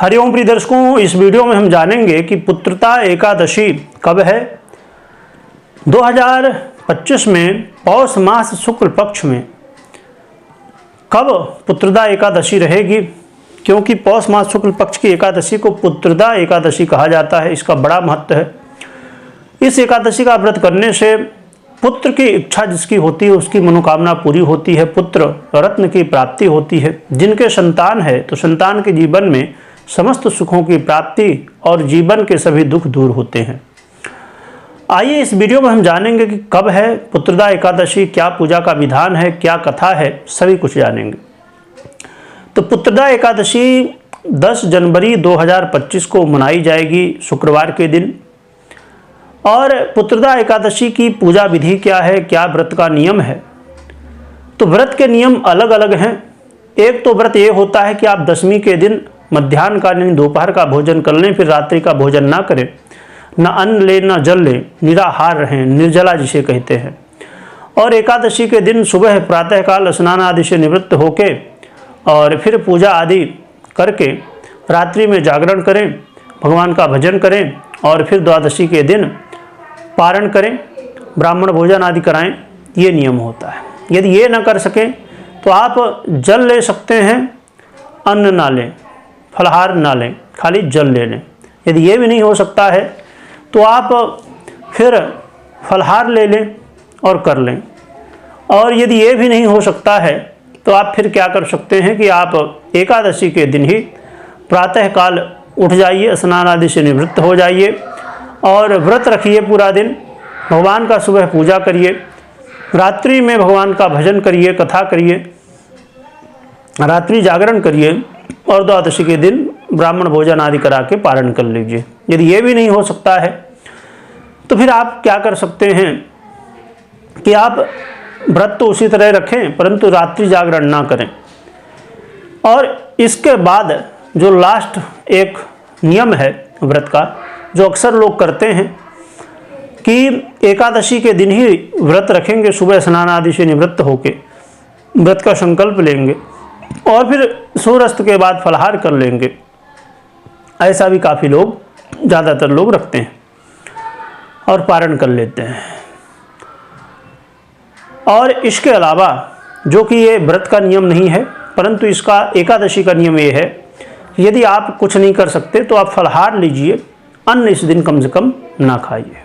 हरिओम प्रिय दर्शकों, इस वीडियो में हम जानेंगे कि पुत्रदा एकादशी कब है। 2025 में पौष मास शुक्ल पक्ष में कब पुत्रदा एकादशी रहेगी, क्योंकि पौष मास शुक्ल पक्ष की एकादशी को पुत्रदा एकादशी कहा जाता है। इसका बड़ा महत्व है। इस एकादशी का व्रत करने से पुत्र की इच्छा जिसकी होती है उसकी मनोकामना पूरी होती है, पुत्र रत्न की प्राप्ति होती है। जिनके संतान है तो संतान के जीवन में समस्त सुखों की प्राप्ति और जीवन के सभी दुख दूर होते हैं। आइए इस वीडियो में हम जानेंगे कि कब है पुत्रदा एकादशी, क्या पूजा का विधान है, क्या कथा है, सभी कुछ जानेंगे। तो पुत्रदा एकादशी 10 जनवरी 2025 को मनाई जाएगी, शुक्रवार के दिन। और पुत्रदा एकादशी की पूजा विधि क्या है, क्या व्रत का नियम है। तो व्रत के नियम अलग अलग हैं। एक तो व्रत ये होता है कि आप दशमी के दिन मध्याह्न का यानी दोपहर का भोजन कर लें, फिर रात्रि का भोजन ना करें, न अन्न ले न जल ले, निराहार रहें, निर्जला जिसे कहते हैं। और एकादशी के दिन सुबह प्रातःकाल स्नान आदि से निवृत्त होके और फिर पूजा आदि करके रात्रि में जागरण करें, भगवान का भजन करें और फिर द्वादशी के दिन पारण करें, ब्राह्मण भोजन आदि कराएं। ये नियम होता है। यदि ये न कर सकें तो आप जल ले सकते हैं, अन्न ना लें, फलाहार ना लें, खाली जल ले लें। यदि ये भी नहीं हो सकता है तो आप फिर फलाहार ले लें और कर लें। और यदि ये भी नहीं हो सकता है तो आप फिर क्या कर सकते हैं कि आप एकादशी के दिन ही प्रातःकाल उठ जाइए, स्नान आदि से निवृत्त हो जाइए और व्रत रखिए पूरा दिन। भगवान का सुबह पूजा करिए, रात्रि में भगवान का भजन करिए, कथा करिए, रात्रि जागरण करिए और द्वादशी के दिन ब्राह्मण भोजन आदि करा के पारण कर लीजिए। यदि ये भी नहीं हो सकता है तो फिर आप क्या कर सकते हैं कि आप व्रत तो उसी तरह रखें परंतु रात्रि जागरण ना करें। और इसके बाद जो लास्ट एक नियम है व्रत का, जो अक्सर लोग करते हैं कि एकादशी के दिन ही व्रत रखेंगे, सुबह स्नान आदि से निवृत्त होके व्रत का संकल्प लेंगे और फिर सूर्यास्त के बाद फलाहार कर लेंगे। ऐसा भी काफ़ी लोग, ज़्यादातर लोग रखते हैं और पारण कर लेते हैं। और इसके अलावा जो कि ये व्रत का नियम नहीं है परंतु इसका एकादशी का नियम ये है, यदि आप कुछ नहीं कर सकते तो आप फलाहार लीजिए, अन्न इस दिन कम से कम ना खाइए।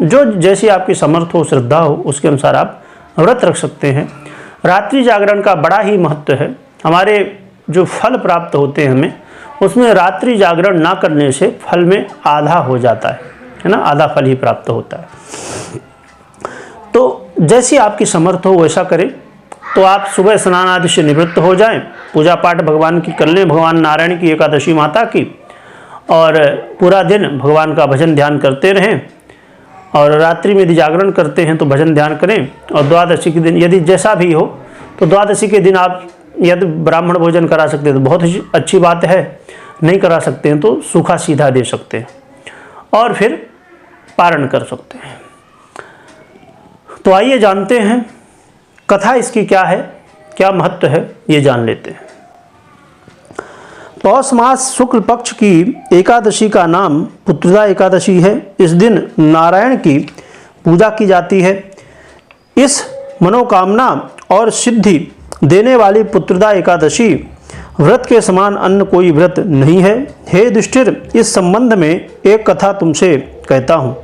जो जैसी आपकी समर्थ हो, श्रद्धा हो, उसके अनुसार आप व्रत रख सकते हैं। रात्रि जागरण का बड़ा ही महत्व है। हमारे जो फल प्राप्त होते हैं हमें, उसमें रात्रि जागरण ना करने से फल में आधा हो जाता है ना, आधा फल ही प्राप्त होता है। तो जैसी आपकी समर्थ हो वैसा करें। तो आप सुबह स्नान आदि से निवृत्त हो जाएं, पूजा पाठ भगवान की कर लें, भगवान नारायण की, एकादशी माता की, और पूरा दिन भगवान का भजन ध्यान करते रहें। और रात्रि में यदि जागरण करते हैं तो भजन ध्यान करें। और द्वादशी के दिन यदि जैसा भी हो तो द्वादशी के दिन आप यदि ब्राह्मण भोजन करा सकते हैं तो बहुत ही अच्छी बात है, नहीं करा सकते हैं तो सूखा सीधा दे सकते हैं और फिर पारण कर सकते हैं। तो आइए जानते हैं कथा इसकी क्या है, क्या महत्व है, ये जान लेते हैं। पौष मास शुक्ल पक्ष की एकादशी का नाम पुत्रदा एकादशी है। इस दिन नारायण की पूजा की जाती है। इस मनोकामना और सिद्धि देने वाली पुत्रदा एकादशी व्रत के समान अन्य कोई व्रत नहीं है। हे युधिष्ठिर, इस संबंध में एक कथा तुमसे कहता हूँ।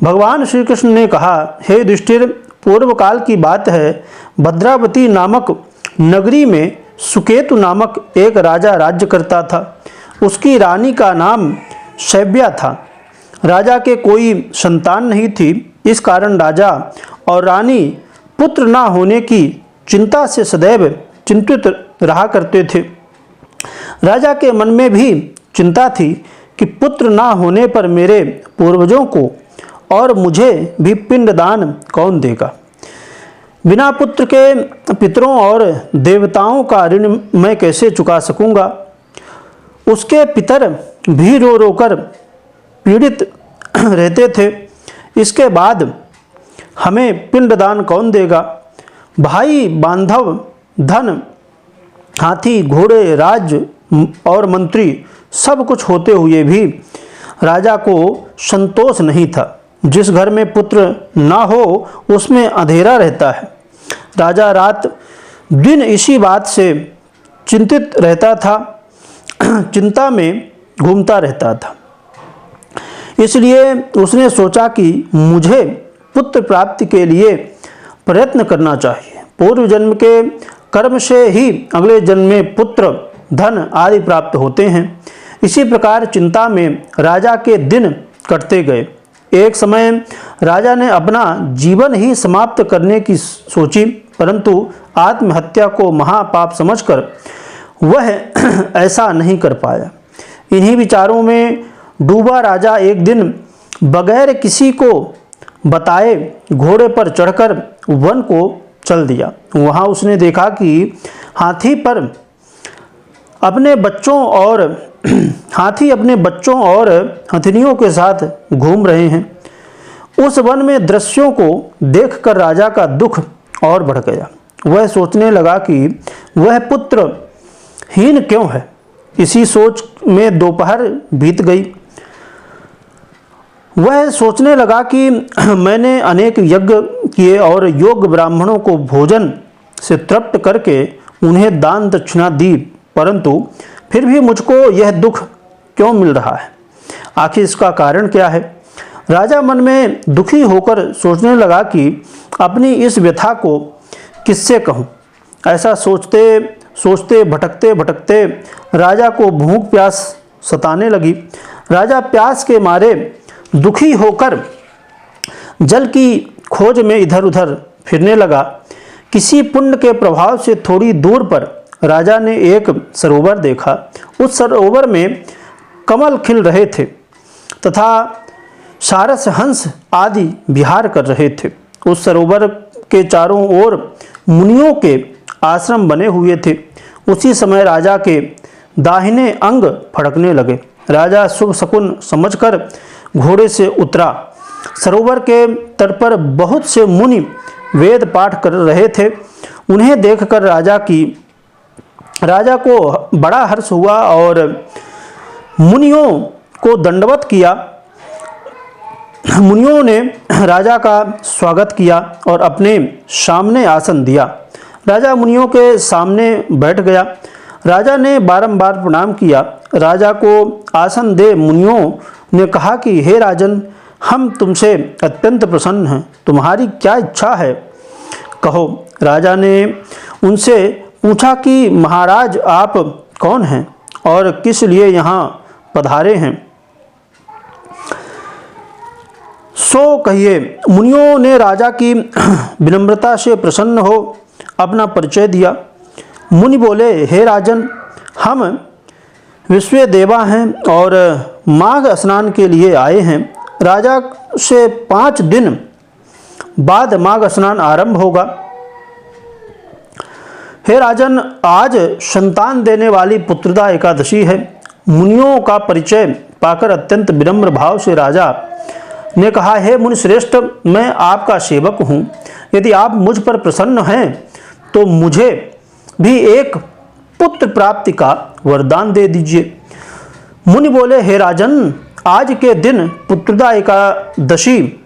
भगवान श्री कृष्ण ने कहा, हे युधिष्ठिर, पूर्व काल की बात है, भद्रावती नामक नगरी में सुकेतु नामक एक राजा राज्य करता था। उसकी रानी का नाम शैव्या था। राजा के कोई संतान नहीं थी। इस कारण राजा और रानी पुत्र ना होने की चिंता से सदैव चिंतित रहा करते थे। राजा के मन में भी चिंता थी कि पुत्र ना होने पर मेरे पूर्वजों को और मुझे भी पिंडदान कौन देगा। बिना पुत्र के पितरों और देवताओं का ऋण मैं कैसे चुका सकूंगा। उसके पितर भी रो रो कर पीड़ित रहते थे। इसके बाद हमें पिंडदान कौन देगा। भाई बांधव, धन, हाथी, घोड़े, राज्य और मंत्री सब कुछ होते हुए भी राजा को संतोष नहीं था। जिस घर में पुत्र ना हो उसमें अंधेरा रहता है। राजा रात दिन इसी बात से चिंतित रहता था, चिंता में घूमता रहता था। इसलिए उसने सोचा कि मुझे पुत्र प्राप्ति के लिए प्रयत्न करना चाहिए। पूर्व जन्म के कर्म से ही अगले जन्म में पुत्र, धन आदि प्राप्त होते हैं। इसी प्रकार चिंता में राजा के दिन कटते गए। एक समय राजा ने अपना जीवन ही समाप्त करने की सोची, परंतु आत्महत्या को महापाप समझकर वह ऐसा नहीं कर पाया। इन्हीं विचारों में डूबा राजा एक दिन बगैर किसी को बताए घोड़े पर चढ़कर वन को चल दिया। वहाँ उसने देखा कि हाथी अपने बच्चों और हथिनियों के साथ घूम रहे हैं। उस वन में दृश्यों को देखकर राजा का दुख और बढ़ गया। वह सोचने लगा कि वह पुत्रहीन क्यों है। इसी सोच में दोपहर बीत गई। वह सोचने लगा कि मैंने अनेक यज्ञ किए और योग्य ब्राह्मणों को भोजन से तृप्त करके उन्हें दान दक्षिणा दी, परंतु फिर भी मुझको यह दुख क्यों मिल रहा है? आखिर इसका कारण क्या है? राजा मन में दुखी होकर सोचने लगा कि अपनी इस व्यथा को किससे कहूँ। ऐसा सोचते सोचते भटकते भटकते राजा को भूख प्यास सताने लगी। राजा प्यास के मारे दुखी होकर जल की खोज में इधर उधर फिरने लगा। किसी पुण्य के प्रभाव से थोड़ी दूर पर राजा ने एक सरोवर देखा। उस सरोवर में कमल खिल रहे थे तथा सारस हंस आदि विहार कर रहे थे। उस सरोवर के चारों ओर मुनियों के आश्रम बने हुए थे। उसी समय राजा के दाहिने अंग फड़कने लगे। राजा शुभ शकुन समझकर घोड़े से उतरा। सरोवर के तट पर बहुत से मुनि वेद पाठ कर रहे थे। उन्हें देखकर राजा को बड़ा हर्ष हुआ और मुनियों को दंडवत किया। मुनियों ने राजा का स्वागत किया और अपने सामने आसन दिया। राजा मुनियों के सामने बैठ गया। राजा ने बारंबार प्रणाम किया। राजा को आसन दे मुनियों ने कहा कि हे राजन, हम तुमसे अत्यंत प्रसन्न हैं। तुम्हारी क्या इच्छा है, कहो। राजा ने उनसे पूछा कि महाराज, आप कौन हैं और किस लिए यहाँ पधारे हैं, सो कहिए। मुनियों ने राजा की विनम्रता से प्रसन्न हो अपना परिचय दिया। मुनि बोले, हे राजन, हम विश्व देवा हैं और माघ स्नान के लिए आए हैं। राजा से 5 दिन बाद माघ स्नान आरंभ होगा। हे राजन, आज संतान देने वाली पुत्रदा एकादशी है। मुनियों का परिचय पाकर अत्यंत विनम्र भाव से राजा ने कहा, हे मुनि श्रेष्ठ, मैं आपका सेवक हूँ। यदि आप मुझ पर प्रसन्न हैं तो मुझे भी एक पुत्र प्राप्ति का वरदान दे दीजिए। मुनि बोले, हे राजन, आज के दिन पुत्रदा एकादशी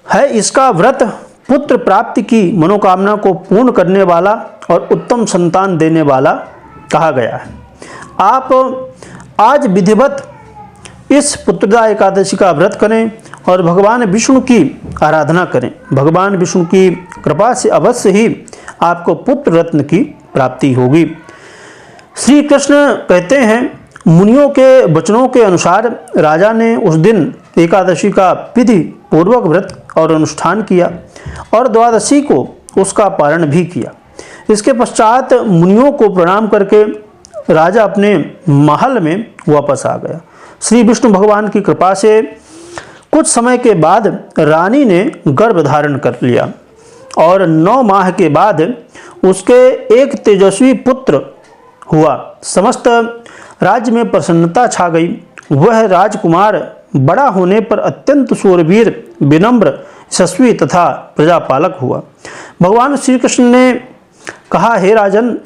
है। इसका व्रत पुत्र प्राप्ति की मनोकामना को पूर्ण करने वाला और उत्तम संतान देने वाला कहा गया है। आप आज विधिवत इस पुत्रदा एकादशी का व्रत करें और भगवान विष्णु की आराधना करें। भगवान विष्णु की कृपा से अवश्य ही आपको पुत्र रत्न की प्राप्ति होगी। श्री कृष्ण कहते हैं, मुनियों के वचनों के अनुसार राजा ने उस दिन एकादशी का विधि पूर्वक व्रत और अनुष्ठान किया और द्वादशी को उसका पारण भी किया। इसके पश्चात मुनियों को प्रणाम करके राजा अपने महल में वापस आ गया। श्री विष्णु भगवान की कृपा से कुछ समय के बाद रानी ने गर्भ धारण कर लिया और 9 माह के बाद उसके एक तेजस्वी पुत्र हुआ। समस्त राज्य में प्रसन्नता छा गई। वह राजकुमार बड़ा होने पर अत्यंत शूरवीर, विनम्र, यशस्वी तथा प्रजापालक हुआ। भगवान श्री कृष्ण ने कहा, हे राजन,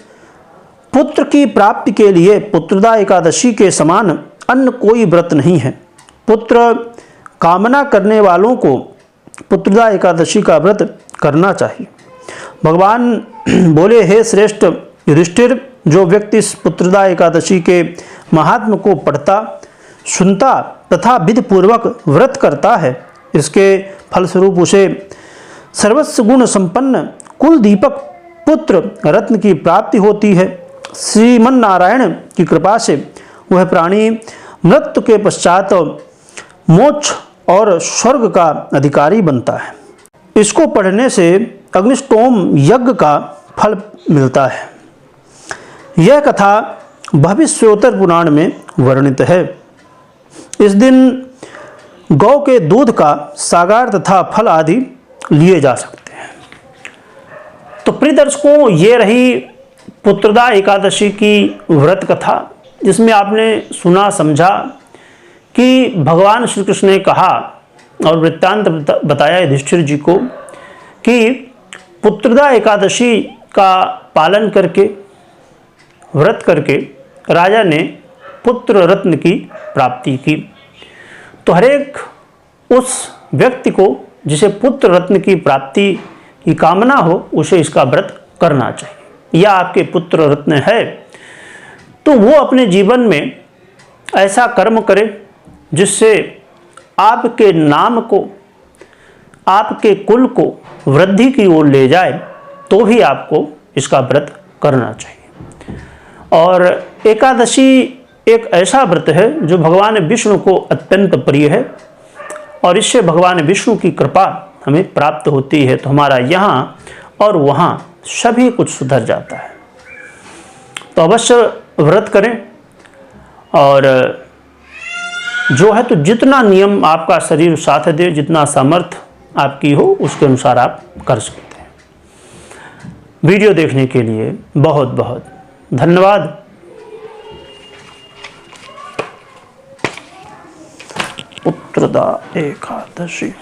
पुत्र की प्राप्ति के लिए पुत्रदा एकादशी के समान अन्य कोई व्रत नहीं है। पुत्र कामना करने वालों को पुत्रदा एकादशी का व्रत करना चाहिए। भगवान बोले, हे श्रेष्ठ युधिष्ठिर, जो व्यक्ति इस पुत्रदा एकादशी के महात्म को पढ़ता, सुनता तथा विधि पूर्वक व्रत करता है, इसके फलस्वरूप उसे सर्वस्व गुण संपन्न कुल दीपक पुत्र रत्न की प्राप्ति होती है। श्रीमन नारायण की कृपा से वह प्राणी मृत्यु के पश्चात मोक्ष और स्वर्ग का अधिकारी बनता है। इसको पढ़ने से अग्निष्टोम यज्ञ का फल मिलता है। यह कथा भविष्योत्तर पुराण में वर्णित है। इस दिन गौ के दूध का सागार तथा फल आदि लिए जा सकते हैं। तो प्रिय दर्शकों, ये रही पुत्रदा एकादशी की व्रत कथा, जिसमें आपने सुना समझा कि भगवान श्री कृष्ण ने कहा और वृत्तांत बताया युधिष्ठिर जी को कि पुत्रदा एकादशी का पालन करके, व्रत करके राजा ने पुत्र रत्न की प्राप्ति की। तो हरेक उस व्यक्ति को जिसे पुत्र रत्न की प्राप्ति की कामना हो, उसे इसका व्रत करना चाहिए। या आपके पुत्र रत्न है तो वो अपने जीवन में ऐसा कर्म करे जिससे आपके नाम को, आपके कुल को वृद्धि की ओर ले जाए, तो भी आपको इसका व्रत करना चाहिए। और एकादशी एक ऐसा व्रत है जो भगवान विष्णु को अत्यंत प्रिय है और इससे भगवान विष्णु की कृपा हमें प्राप्त होती है। तो हमारा यहाँ और वहाँ सभी कुछ सुधर जाता है। तो अवश्य व्रत करें और जो है तो जितना नियम आपका शरीर साथ दे, जितना सामर्थ्य आपकी हो, उसके अनुसार आप कर सकते हैं। वीडियो देखने के लिए बहुत बहुत धन्यवाद। पुत्रदा एकादशी।